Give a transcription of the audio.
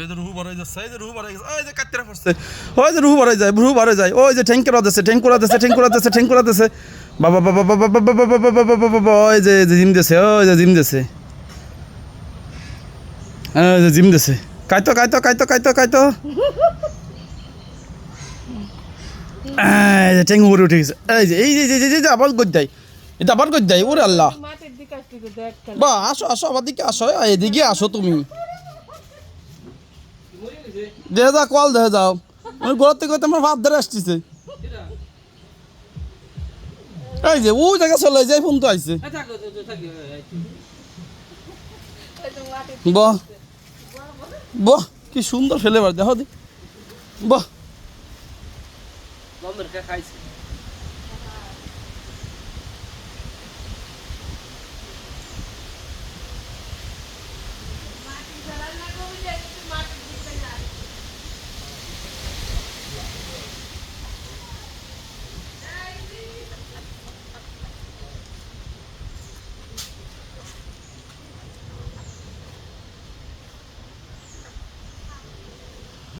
এই যে রুহু বাড়াই যাচ্ছে, এই যে রুহু বাড়াই গেছে, ওই যে কাটতে পড়ছে, ওই যে রুহু বাড়াই যায়, রুহু বাড়াই যায়, ওই যে ঠ্যাঙ্কেরা দিচ্ছে, ঠ্যাঙ্কুরা দিচ্ছে, ঠ্যাঙ্কুরা দিচ্ছে, ঠ্যাঙ্কুরা দিচ্ছে, বাবা বাবা বাবা বাবা বাবা বাবা বাবা বাবা, ওই যে জিম দিছে, ওই যে জিম দিছে, ওই যে জিম দিছে, কাইতো কাইতো কাইতো কাইতো কাইতো, এই যে ঠ্যাঙ্গু উপরে উঠে গেছে, এই যে এই যে যে যে যে আবার গদ দেয়, এটা আবার গদ দেয়, ওরে আল্লাহ, বা আসো আসো আমার দিকে আসো, এদিকে আসো তুমি, দেখে যাও কল দেখে যাও, আমি ঘর থেকে তোমার ভাত ধরে আসতেছে, এই যে ও জায়গা চলে যায়, ফোন তো আইছে, বাহ বাহ কি সুন্দর ফেলে বার দেখো দি, বাহ খাইছে